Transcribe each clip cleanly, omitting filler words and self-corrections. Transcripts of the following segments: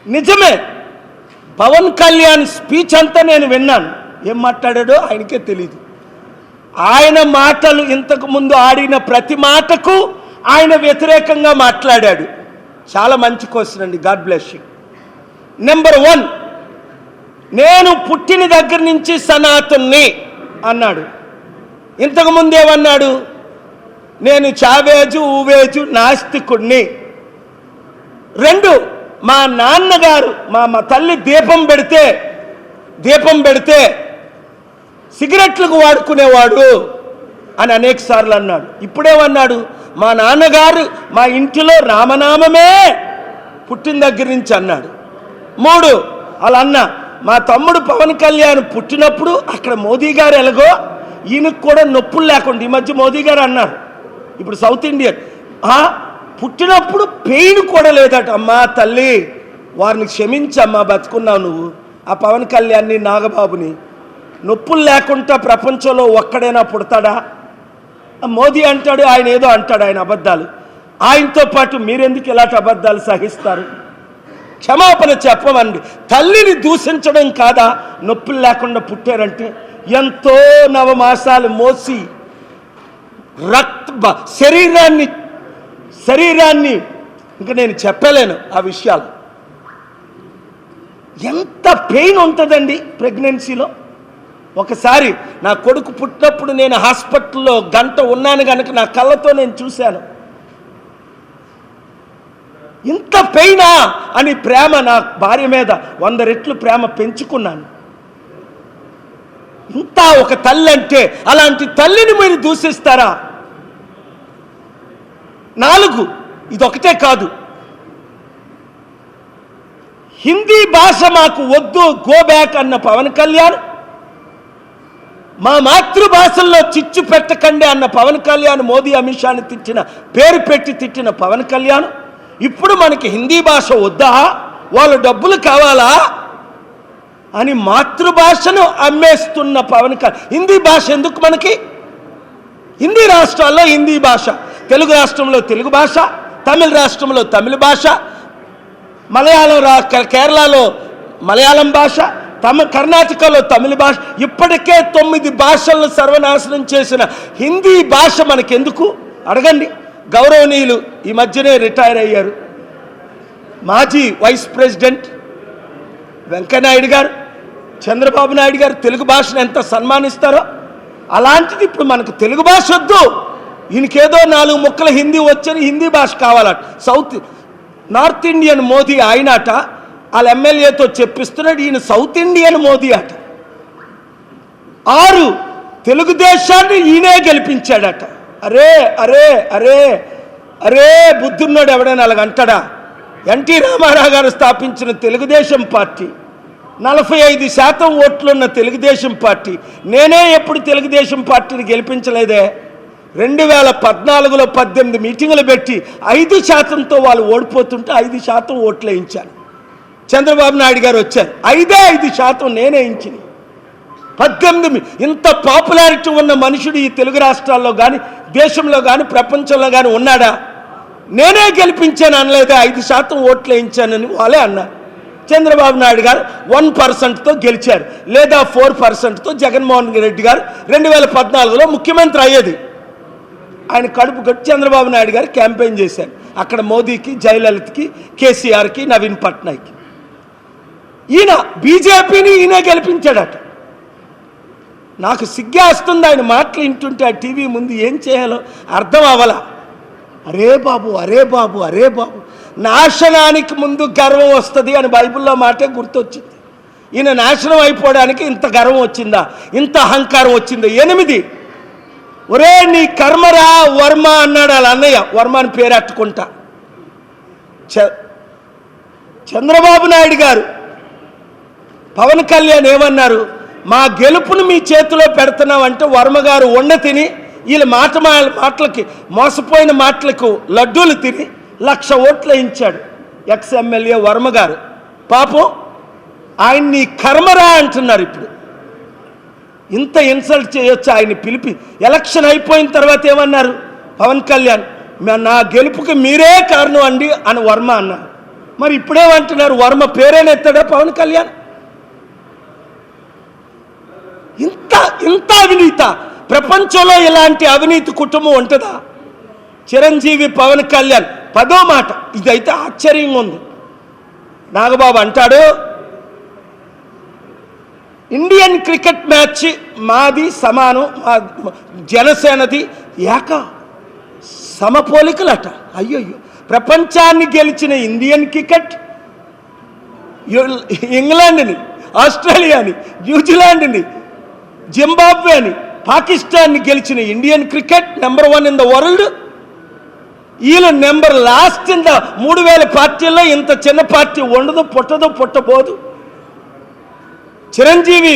నిజమే, పవన్ కళ్యాణ్ స్పీచ్ అంతా నేను విన్నాను. ఏం మాట్లాడాడో ఆయనకే తెలియదు. ఆయన మాటలు ఇంతకు ముందు ఆడిన ప్రతి మాటకు ఆయన వ్యతిరేకంగా మాట్లాడాడు. చాలా మంచి క్వశ్చన్ అండి, గాడ్ బ్లెస్ యూ. నెంబర్ 1, నేను పుట్టిన దగ్గర నుంచి సనాతన్ని అన్నాడు. ఇంతకుముందు ఏమన్నాడు? నేను చావేజు ఊవేజు నాస్తికుణ్ణి. 2, మా నాన్నగారు మా తల్లి దీపం పెడితే సిగరెట్లకు వాడుకునేవాడు అని అనేక సార్లు అన్నాడు. ఇప్పుడేమన్నాడు? మా నాన్నగారు మా ఇంటిలో రామనామమే పుట్టిన దగ్గర నుంచి అన్నాడు. 3, అలా అన్నా మా తమ్ముడు పవన్ కళ్యాణ్ పుట్టినప్పుడు అక్కడ మోదీ గారు ఎలాగో ఈయనకు కూడా నొప్పులు లేకుండా, ఈ మధ్య మోదీ గారు అన్నారు, ఇప్పుడు సౌత్ ఇండియన్ పుట్టినప్పుడు పెయిన్ కూడా లేదట. అమ్మా తల్లి, వారిని క్షమించమ్మా, బతుకున్నావు నువ్వు. ఆ పవన్ కళ్యాణ్ని నాగబాబుని నొప్పులు లేకుండా ప్రపంచంలో ఒక్కడైనా పుడతాడా? మోదీ అంటాడు, ఆయన ఏదో అంటాడు, ఆయన అబద్ధాలు. ఆయనతో పాటు మీరెందుకు ఇలాంటి అబద్ధాలు సహిస్తారు? క్షమాపణ చెప్పమండి. తల్లిని దూషించడం కాదా నొప్పులు లేకుండా పుట్టారంటే? ఎంతో నవమాసాలు మోసి శరీరాన్ని ఇంకా నేను చెప్పలేను ఆ విషయాలు. ఎంత పెయిన్ ఉంటుందండి ప్రెగ్నెన్సీలో. ఒకసారి నా కొడుకు పుట్టినప్పుడు నేను హాస్పిటల్లో గంట ఉన్నాను కనుక నా కళ్ళతో నేను చూశాను. ఇంత పెయినా అని ప్రేమ నా భార్య మీద 100 రెట్లు ప్రేమ పెంచుకున్నాను. ఇంత ఒక తల్లి అంటే అలాంటి తల్లిని మీరు దూషిస్తారా? 4, ఇదొకటే కాదు, హిందీ భాష మాకు వద్దు, గో బ్యాక్ అన్న పవన్ కళ్యాణ్, మా మాతృభాషల్లో చిచ్చు పెట్టకండి అన్న పవన్ కళ్యాణ్, మోదీ అమిత్ షాని పేరు పెట్టి తిట్టిన పవన్ కళ్యాణ్, ఇప్పుడు మనకి హిందీ భాష వద్దా, వాళ్ళ డబ్బులు కావాలా అని మాతృభాషను అమ్మేస్తున్న పవన్ కళ్యాణ్. హిందీ భాష ఎందుకు మనకి? హిందీ రాష్ట్రాల్లో హిందీ భాష, తెలుగు రాష్ట్రంలో తెలుగు భాష, తమిళ రాష్ట్రంలో తమిళ భాష, కేరళలో మలయాళం భాష, కర్ణాటకలో తమిళ భాష. ఇప్పటికే 9 భాషలను సర్వనాశనం చేసిన హిందీ భాష మనకెందుకు అడగండి. గౌరవనీయులు ఈ మధ్యనే రిటైర్ అయ్యారు మాజీ వైస్ ప్రెసిడెంట్ వెంకయ్యనాయుడు గారు, చంద్రబాబు నాయుడు గారు తెలుగు భాషను ఎంత సన్మానిస్తారో, అలాంటిది ఇప్పుడు మనకు తెలుగు భాష వద్దు, ఈయనకేదో 4 ముక్కల హిందీ వచ్చని హిందీ భాష కావాలట. నార్త్ ఇండియన్ మోదీ ఆయనట, వాళ్ళ ఎమ్మెల్యేతో చెప్పిస్తున్నాడు, ఈయన సౌత్ ఇండియన్ మోదీ అట. 6, తెలుగుదేశాన్ని ఈయనే గెలిపించాడట. అరే అరే అరే అరే బుద్ధున్నాడు ఎవడైనా అలాగంటాడా? ఎన్టీ రామారావు గారు స్థాపించిన తెలుగుదేశం పార్టీ, 45% ఓట్లున్న తెలుగుదేశం పార్టీ, నేనే ఎప్పుడు తెలుగుదేశం పార్టీని గెలిపించలేదే. 2014లో 18 మీటింగులు పెట్టి 5%తో వాళ్ళు ఓడిపోతుంటే 5% ఓట్లు వేయించాను. చంద్రబాబు నాయుడు గారు వచ్చారు, 5% నేనే వేయించింది. 18. ఇంత పాపులారిటీ ఉన్న మనుషుడు ఈ తెలుగు రాష్ట్రాల్లో కానీ దేశంలో కానీ ప్రపంచంలో కానీ ఉన్నాడా? నేనే గెలిపించాను అనలేదా, 5% ఓట్లు వేయించానని వాళ్ళే అన్నారు. చంద్రబాబు నాయుడు గారు 1%తో గెలిచారు, లేదా 4%తో జగన్మోహన్ రెడ్డి గారు 2014లో ముఖ్యమంత్రి అయ్యేది. ఆయన కడుపు కట్టి చంద్రబాబు నాయుడు గారు క్యాంపెయిన్ చేశారు అక్కడ మోదీకి, జయలలితకి, కేసీఆర్కి, నవీన్ పట్నాయక్కి. ఈయన బీజేపీని ఈయనే గెలిపించాడట. నాకు సిగ్గేస్తుంది ఆయన మాటలు వింటుంటే. ఆ టీవీ ముందు ఏం చేయాలో అర్థం అవ్వాల. అరే బాబు అరే బాబు అరే బాబు, నాశనానికి ముందు గర్వం వస్తుంది అని బైబిల్లో మాటే గుర్తొచ్చింది. ఈయన నాశనం అయిపోవడానికి ఇంత గర్వం వచ్చిందా, ఇంత అహంకారం వచ్చిందా? 8, ఒరే నీ కర్మరా వర్మ అన్నాడు వాళ్ళ అన్నయ్య, వర్మ అని పేరు అట్టుకుంటా. చంద్రబాబు నాయుడు గారు పవన్ కళ్యాణ్ ఏమన్నారు? మా గెలుపును మీ చేతిలో పెడుతున్నామంటే వర్మ గారు వండ తిని వీళ్ళ మాటలకి మోసపోయిన మాటలకు లడ్డూలు తిని 1,00,000 ఓట్లు వేయించాడు ఎక్స్ ఎమ్మెల్యే వర్మ గారు. పాపం ఆయన్ని కర్మరా అంటున్నారు. ఇప్పుడు ఇంత ఇన్సల్ట్ చేయొచ్చు ఆయన్ని పిలిపి? ఎలక్షన్ అయిపోయిన తర్వాత ఏమన్నారు పవన్ కళ్యాణ్? నా గెలుపుకి మీరే కారణం అండి అని వర్మ అన్నారు. మరి ఇప్పుడేమంటున్నారు, వర్మ పేరేనెత్తాడా పవన్ కళ్యాణ్? ఇంత అవినీత ప్రపంచంలో ఇలాంటి అవినీతి కుటుంబం ఉంటుందా? చిరంజీవి పవన్ కళ్యాణ్ 10వ మాట, ఇదైతే ఆశ్చర్యంగా ఉంది. నాగబాబు అంటాడు, ఇండియన్ క్రికెట్ మ్యాచ్ మాది సమానం, జనసేనది సమపోలికలట. అయ్యయ్యో, ప్రపంచాన్ని గెలిచిన ఇండియన్ క్రికెట్ ఇంగ్లాండ్ని, ఆస్ట్రేలియాని, న్యూజిలాండ్ని, జింబాబ్వేని, పాకిస్తాన్ని గెలిచిన Indian cricket number 1 in the world. వీళ్ళు నెంబర్ లాస్ట్ ఇన్ ద 3000 పార్టీల్లో ఇంత చిన్న పార్టీ ఉండదు, పుట్టబోదు. చిరంజీవి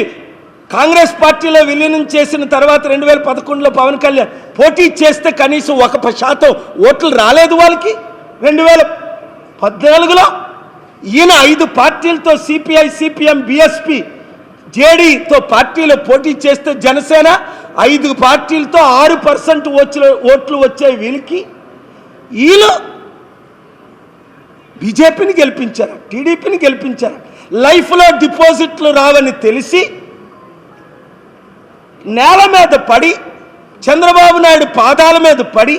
కాంగ్రెస్ పార్టీలో విలీనం చేసిన తర్వాత 2011లో పవన్ కళ్యాణ్ పోటీ చేస్తే కనీసం 1% ఓట్లు రాలేదు వాళ్ళకి. 2014లో ఈయన 5 పార్టీలతో సిపిఐ, సిపిఎం, బిఎస్పి, జేడీతో పార్టీలో పోటీ చేస్తే జనసేన 5 పార్టీలతో 6% ఓట్లు వచ్చాయి వీళ్ళకి. వీళ్ళు బీజేపీని గెలిపించారు, టీడీపీని గెలిపించారు. లైఫ్లో డిపాజిట్లు రావని తెలిసి నేల మీద పడి, చంద్రబాబు నాయుడు పాదాల మీద పడి,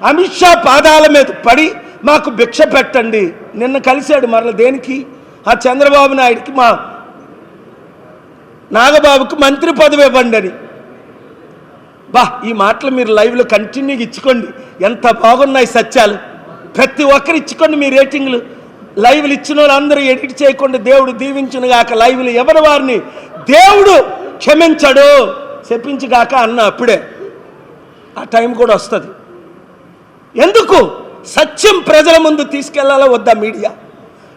అమిత్ షా పాదాల మీద పడి మాకు భిక్ష పెట్టండి. నిన్న కలిశాడు మరల దేనికి? ఆ చంద్రబాబు నాయుడికి మా నాగబాబుకి మంత్రి పదవి ఇవ్వండి అని. ఈ మాటలు మీరు లైవ్లో కంటిన్యూగా ఇచ్చుకోండి. ఎంత బాగున్నాయి సత్యాలు. ప్రతి ఒక్కరు ఇచ్చుకోండి మీ రేటింగ్లు. లైవ్లు ఇచ్చిన వాళ్ళందరూ ఎడిట్ చేయకుండా దేవుడు దీవించునుగాక. లైవ్లు ఎవరి వారిని దేవుడు క్షమించడు, చెప్పించుగాక అన్న అప్పుడే ఆ టైం కూడా వస్తుంది. ఎందుకు? సత్యం ప్రజల ముందు తీసుకెళ్లాలా వద్దా మీడియా?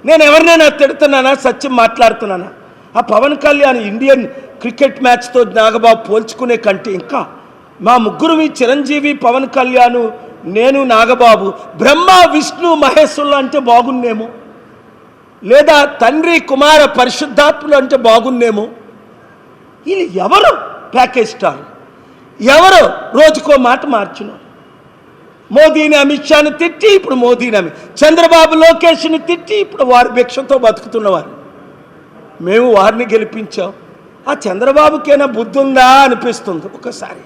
నేను ఎవరినైనా తిడుతున్నానా, సత్యం మాట్లాడుతున్నానా? ఆ పవన్ కళ్యాణ్ ఇండియన్ క్రికెట్ మ్యాచ్తో నాగబాబు పోల్చుకునే కంటే ఇంకా మా ముగ్గురు, చిరంజీవి, పవన్ కళ్యాణ్, నేను, నాగబాబు, బ్రహ్మ, విష్ణు, మహేశ్వరులు అంటే బాగున్నేమో, లేదా తండ్రి, కుమార, పరిశుద్ధాత్ములు అంటే బాగున్నేమో. వీళ్ళు ఎవరు ప్యాకేజ్ స్టార్? ఎవరు రోజుకో మాట మార్చును? మోదీని, అమిత్ షాని తిట్టి ఇప్పుడు మోదీని, చంద్రబాబు, లోకేష్ని తిట్టి ఇప్పుడు వారి భిక్షతో బతుకుతున్నవారు. మేము వారిని గెలిపించాం. ఆ చంద్రబాబుకైనా బుద్ధి ఉందా అనిపిస్తుంది ఒకసారి.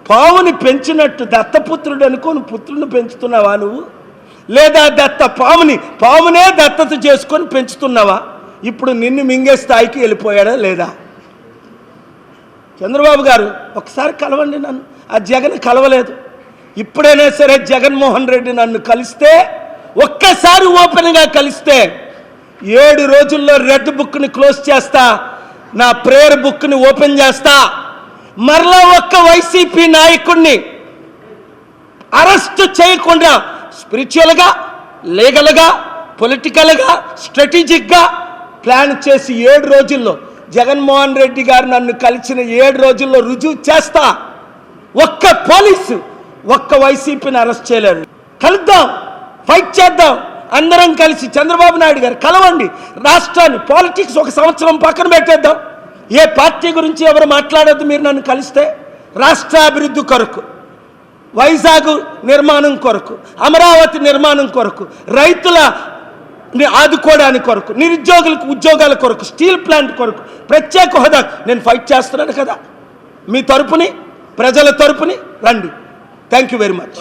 పావుని పెంచినట్టు దత్తపుత్రుడు అనుకోని పుత్రుడిని పెంచుతున్నావా నువ్వు? లేదా పామునే దత్తత చేసుకొని పెంచుతున్నావా? ఇప్పుడు నిన్ను మింగే స్థాయికి వెళ్ళిపోయాడా లేదా? చంద్రబాబు గారు ఒకసారి కలవండి నన్ను. ఆ జగన్ కలవలేదు. ఇప్పుడైనా సరే జగన్మోహన్ రెడ్డి నన్ను కలిస్తే, ఒక్కసారి ఓపెన్గా కలిస్తే 7 రోజుల్లో రెడ్ బుక్ని క్లోజ్ చేస్తా, నా ప్రేయర్ బుక్ని ఓపెన్ చేస్తా. మరలా ఒక్క వైసీపీ నాయకుడిని అరెస్ట్ చేయకుండా స్పిరిచువల్గా, లీగల్గా, పొలిటికల్గా, స్ట్రాటజిక్గా ప్లాన్ చేసి 7 రోజుల్లో జగన్మోహన్ రెడ్డి గారు నన్ను కలిసిన 7 రోజుల్లో రుజువు చేస్తా. ఒక్క పోలీసు, ఒక్క వైసీపీని అరెస్ట్ చేయలేరు. కలుద్దాం, ఫైట్ చేద్దాం అందరం కలిసి. చంద్రబాబు నాయుడు గారు కలవండి. రాష్ట్రాన్ని, పాలిటిక్స్ 1 సంవత్సరం పక్కన పెట్టేద్దాం. ఏ పార్టీ గురించి ఎవరు మాట్లాడొద్దు. మీరు నన్ను కలిస్తే రాష్ట్ర అభివృద్ధి కొరకు, వైజాగ్ నిర్మాణం కొరకు, అమరావతి నిర్మాణం కొరకు, రైతులని ఆదుకోవడానికి కొరకు, నిరుద్యోగులకు ఉద్యోగాల కొరకు, స్టీల్ ప్లాంట్ కొరకు, ప్రత్యేక హోదా నేను ఫైట్ చేస్తున్నాను కదా. మీ తరపుని, ప్రజల తరపుని రండి. Thank you very much.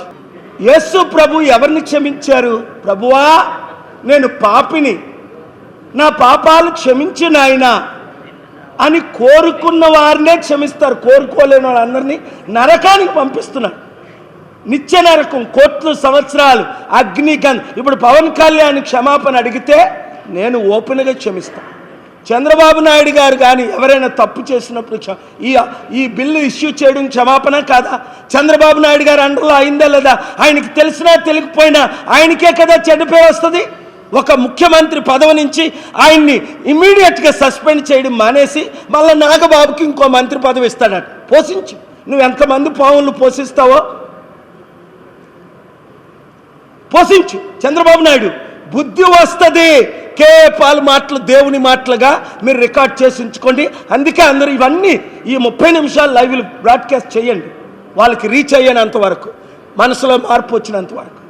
Yesu ప్రభు ఎవరిని క్షమించారు? ప్రభువా నేను పాపిని, నా పాపాలు క్షమించు నాయనా అని కోరుకున్న వారినే క్షమిస్తారు. కోరుకోలేని వాళ్ళందరినీ నరకానికి పంపిస్తున్నారు. నిత్య నరకం, కోట్ల సంవత్సరాలు, అగ్నిగన్. ఇప్పుడు పవన్ కళ్యాణ్ క్షమాపణ అడిగితే నేను ఓపెన్గా క్షమిస్తాను. చంద్రబాబు నాయుడు గారు కానీ ఎవరైనా తప్పు చేసినప్పుడు ఈ బిల్లు ఇష్యూ చేయడం క్షమాపణ కాదా? చంద్రబాబు నాయుడు గారు అండర్లో అయిందా లేదా? ఆయనకి తెలిసినా తెలియకపోయినా ఆయనకే కదా చెడ్డ పేరు వస్తుంది. ఒక ముఖ్యమంత్రి పదవి నుంచి ఆయన్ని ఇమ్మీడియట్గా సస్పెండ్ చేయడం మానేసి మళ్ళీ నాగబాబుకి ఇంకో మంత్రి పదవి ఇస్తాడట. పోషించు. నువ్వు ఎంతమంది పావులను పోషిస్తావో పోషించు. చంద్రబాబు నాయుడు బుద్ధి వస్తుంది. కేపాల్ మాటలు దేవుని మాటలుగా మీరు రికార్డ్ చేసి ఉంచుకోండి. అందుకే అందరూ ఇవన్నీ ఈ 30 నిమిషాలు లైవ్లు బ్రాడ్కాస్ట్ చేయండి. వాళ్ళకి రీచ్ అయ్యేంత వరకు, మనసులో మార్పు వచ్చినంత వరకు.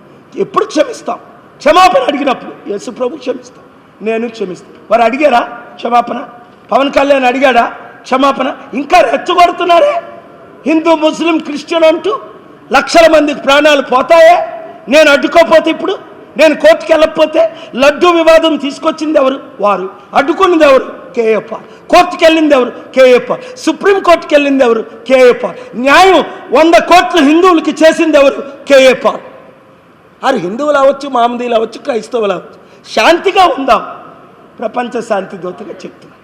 ఎప్పుడు క్షమిస్తాం? క్షమాపణ అడిగినప్పుడు యేసు ప్రభు క్షమిస్తాం. నేను క్షమిస్తాను. వారు అడిగారా క్షమాపణ? పవన్ కళ్యాణ్ అడిగాడా క్షమాపణ? ఇంకా రెచ్చగొడుతున్నారే హిందూ ముస్లిం క్రిస్టియన్ అంటూ. లక్షల మందికి ప్రాణాలు పోతాయే నేను అడ్డుకోపోతే. ఇప్పుడు నేను కోర్టుకు వెళ్ళకపోతే లడ్డూ వివాదం తీసుకొచ్చింది ఎవరు? వారు. అడ్డుకున్నది ఎవరు? కేఏప. కోర్టుకు వెళ్ళింది ఎవరు? కేఏప. సుప్రీంకోర్టుకి వెళ్ళింది ఎవరు? కేఏప. న్యాయం 100 కోట్లు హిందువులకి చేసింది ఎవరు? కేఏప. అది హిందువులు అవ్వచ్చు, మామదీలు అవ్వచ్చు, క్రైస్తవులు అవ్వచ్చు. శాంతిగా ఉందాం. ప్రపంచ శాంతి దూతగా చెప్తున్నా.